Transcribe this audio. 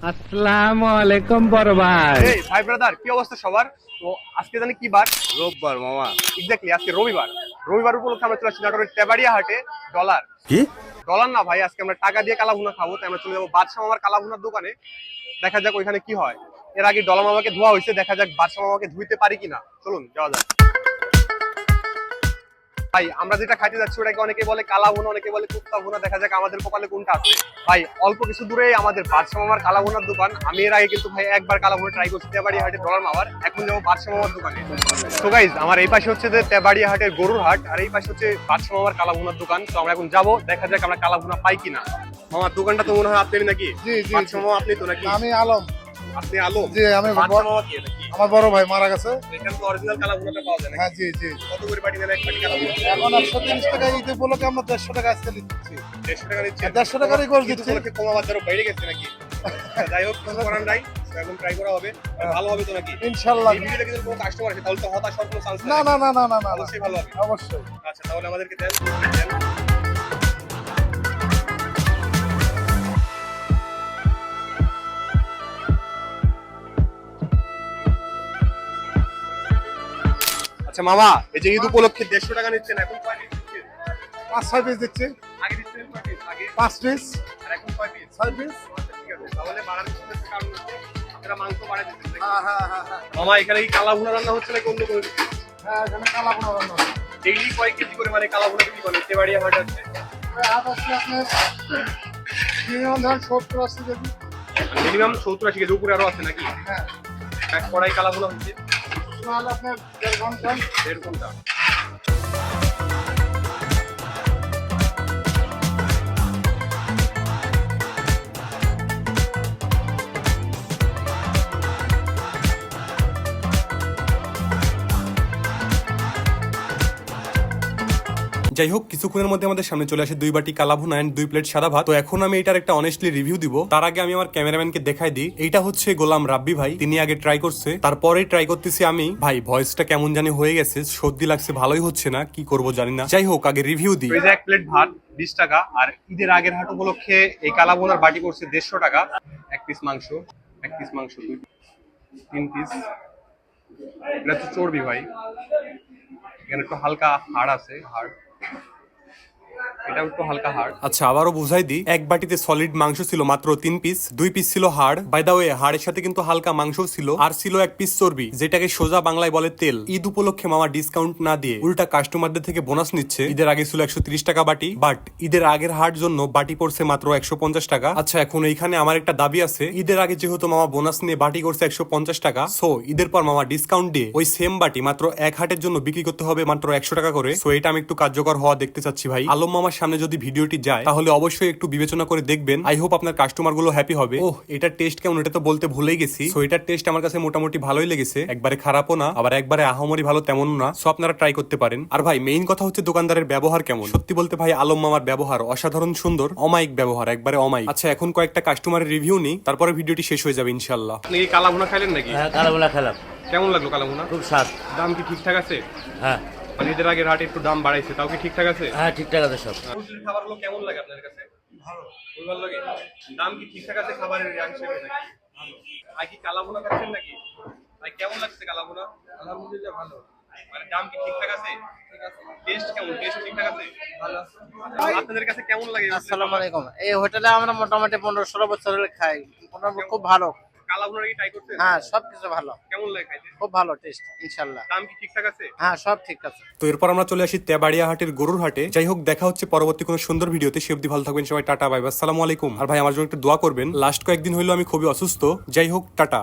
আসসালামু আলাইকুম বড় ভাই। এই ভাই ব্রাদার, কি অবস্থা সবার? তো আজকে জানি কি বার? রোববার মামা। এক্স্যাক্টলি, আজকে রবিবার। রবিবার উপলক্ষে আমরা চলে আসছি নাটোরের তেবাড়িয়া হাটে। ডলার কি? ডলার না ভাই, আজকে আমরা টাকা দিয়ে কালাভুনা খাবো। তাই আমরা চলে যাবো বাদশা মামার কালাভুনার দোকানে। দেখা যাক ওইখানে কি হয়। এর আগে ডলার মামাকে ধোয়া হয়েছে, দেখা যাক বাদশা মামাকে ধুইতে পারি কিনা। চলুন যাওয়া যাক। ভাই আমরা যেটা খাইতে যাচ্ছি ওটাকে অনেকে বলে কালাভুনা, অনেকে বলে কুত্তা ভুনা। দেখা যাক আমাদের কপালে কোনটা আছে। ভাই অল্প কিছু দূরে আমাদের বাদশা মামার কালাভুনার দোকান। আমি এর আগে কিন্তু ভাই একবার কালাভুনা ট্রাই করছি তেবাড়িয়া হাটে ডলার মামার। এখন যাবো বাদশা মামার দোকানে। তো গাইজ, আমার এই পাশে হচ্ছে যে তেবাড়িয়া হাটের গরুর হাট, আর এই পাশে হচ্ছে বাদশা মামার কালাভুনার দোকান। তো আমরা এখন যাবো, দেখা যাক আমরা কালাভুনা পাই কিনা। মামার দোকানটা তো মনে হয় আপনি নাকি? জি, জি, বাদশা মামা আপনি তো নাকি? আমি আলম। আপনি আলো? জি, আমি বাদশা মামা কি নাকি? আমার বড় ভাই মারা গেছে। এখানে তো অরিজিনাল কালাভুনাটা পাওয়া যায় হ্যাঁ, নাকি? জি জি। কত করে পাটি নেন এক পাটি কালাভুনা? এখন 130 টাকা ঈদে উপলক্ষে আমরা 150 টাকা আজকে দিচ্ছি। 150 টাকা নিচ্ছে? 150 টাকারই গোল দিচ্ছি। কমা বাজারও বাইরে গেছে নাকি? যাই হোক, কিছু করার নাই। তো এখন ট্রাই করা হবে। ভালো হবে তো নাকি? ইনশাআল্লাহ। এই ভিডিওটা যদি কোনো কাস্টমার আসে তাহলে তো হতাশ হওয়ার কোনো চান্স না না না না না না, অবশ্যই ভালো হবে। অবশ্যই। আচ্ছা, তাহলে আমাদেরকে দেন। আচ্ছা মামা, এই যে ঈদ উপলক্ষে 150 টাকা নিচ্ছেন, এখন কয় পিস দিচ্ছেন? 5-6 পিস দিচ্ছি। আগে দিচ্ছেন কয় পিস? আগে 5 পিস, আর এখন কয় পিস? 6 পিস। আচ্ছা, ঠিক আছে। তাহলে বাড়ার পিছনে একটা কারণ হচ্ছে আপনারা মাংস বাড়ায় দিচ্ছেন নাকি? হ্যাঁ হ্যাঁ হ্যাঁ হ্যাঁ। মামা, এখানে কি কালা ভুনা রান্না হচ্ছে নাকি অন্য কোনো কিছু? হ্যাঁ, এখানে কালা ভুনা রান্না হয়। ডেইলি কয় কেজি করে মানে কালা ভুনা বিক্রি করেন তেবাড়িয়া হাট আছে? হাট আসলে আপনার মিনিমাম ধরেন 70-80 কেজি। মিনিমাম 70-80 কেজি উপরে আরো আছে নাকি? হ্যাঁ, এক কড়াই কালা ভুনা হচ্ছে তাহলে আপনার 1.5 ঘন্টা। 1.5 ঘন্টা। যাই হোক, কিছুক্ষণের মধ্যে আমাদের সামনে চলে আসে 2 বাটি কালাভুনা এন্ড 2 প্লেট সাদা ভাত। তো এখন আমি এটার একটা অনেস্টলি রিভিউ দিব। তার আগে আমি আমার ক্যামেরাম্যানকে দেখাই দিই। এইটা হচ্ছে গোলাম রাব্বি ভাই, তিনি আগে ট্রাই করছে, তারপরেই ট্রাই করতেছি আমি। ভাই ভয়েসটা কেমন জানি হয়ে গেছে, সর্দি লাগছে, ভালোই হচ্ছে না, কি করব জানি না। যাই হোক, আগে রিভিউ দিই। এই যে এক প্লেট ভাত 20 টাকা, আর ঈদের আগের হাট উপলক্ষে এই কালা ভুনার বাটি করছে 150 টাকা। এক পিস মাংস, 3 পিস। এটা তো চর্বি ভাই। এখানে একটু হালকা হাড় আছে, এটা একটু হালকা হাড়। আচ্ছা, আবারও বুঝাই দিই। এক বাটিতে সলিড মাংস ছিল মাত্র 3 পিস, 2 পিস ছিল হাড়। বাই দা ওয়ে, হাড়ের সাথে কিন্তু হালকা মাংস ছিল, আর ছিল 1 পিস চর্বি, যেটাকে সোজা বাংলায় বলে তেল। ঈদ উপলক্ষে মামা ডিসকাউন্ট না দিয়ে উল্টা কাস্টমারদের থেকে বোনাস নিচ্ছে। ঈদের আগে ছিল 130 টাকা বাটি, বাট ঈদের আগের হাট জন্য বাটি পড়ছে মাত্র 150 টাকা। আচ্ছা, এখন এইখানে আমার একটা দাবি আছে। ঈদের আগে যেহেতু মামা বোনাস নিয়ে বাটি করছে 150 টাকা, সো ঈদের পর মামা ডিসকাউন্ট দিয়ে ওই সেম বাটি মাত্র এক হাটের জন্য বিক্রি করতে হবে মাত্র 100 টাকা করে। সো এটা আমি একটু কার্যকর হওয়া দেখতে চাচ্ছি ভাই। আলম মামার সামনে যদি ভিডিওটি যায় তাহলে অবশ্যই একটু বিবেচনা করে দেখবেন। আই হোপ আপনার কাস্টমার গুলো হ্যাপি হবে। ওহ, এটার টেস্ট কেমন এটা তো বলতে ভুলেই গেছি। সো এটার টেস্ট আমার কাছে মোটামুটি ভালোই লেগেছে, একবারে খারাপও না, আবার একবারে আহামরি ভালো তেমন না। সো আপনারা ট্রাই করতে পারেন। আর ভাই মেইন কথা হচ্ছে দোকানদারের ব্যবহার কেমন। সত্যি বলতে ভাই আলম মামার ব্যবহার অসাধারণ সুন্দর, অমায়িক ব্যবহার, একবারে অমায়িক। আচ্ছা, এখন কয়েকটা কাস্টমারের রিভিউ নিই, তারপরে ভিডিওটি শেষ হয়ে যাবে ইনশাআল্লাহ। আপনি কি কালা ভুনা খাইলেন নাকি? হ্যাঁ, কালাভুনা খেলাম, কেমন লাগলো কালা ভুনা? খুব স্বাদ। দাম কি ঠিকঠাক আছে? হ্যাঁ মানে ঈদের আগের হাটে একটু দাম বাড়াইছে, তাও কি ঠিকঠাক আছে? হ্যাঁ, ঠিকঠাক আছে সব। হোটেলের খাবারগুলো কেমন লাগে আপনার কাছে? ভালো। খুবই ভালো লাগে। দাম কি ঠিকঠাক আছে খাবারের হিসেবে নাকি? ভালো। আর কি কালা ভুনা খাচ্ছেন নাকি? ভাই কেমন লাগছে কালা ভুনা? আলহামদুলিল্লাহ ভালো। মানে দাম কি ঠিকঠাক আছে? ঠিক আছে। টেস্ট কেমন? টেস্ট ঠিকঠাক আছে? ভালো আছে। আপনাদের কাছে কেমন লাগে? আসসালামু আলাইকুম। এই হোটেলে আমরা মোটামুটি 15-16 বছর হলে খাই। খুব ভালো। কালা ভুনা কি ট্রাই করছেন? হ্যাঁ, সবকিছু ভালো। কেমন লাগে খাইতে? খুব ভালো টেস্ট ইনশাআল্লাহ। দাম কি ঠিকঠাক আছে? হ্যাঁ, সব ঠিক আছে। তো এরপর আমরা চলে আসি তেবাড়িয়া হাটের গরুর হাটে। যাই হোক, দেখা হচ্ছে পরবর্তী কোনো সুন্দর ভিডিওতে। সে অবধি ভালো থাকবেন সবাই। টাটা, বাই বাই, আসসালামু আলাইকুম। আর ভাই আমার জন্য একটু দোয়া করবেন। লাস্ট কয়েকদিন হইলো আমি খুবই অসুস্থ। যাই হোক, টাটা।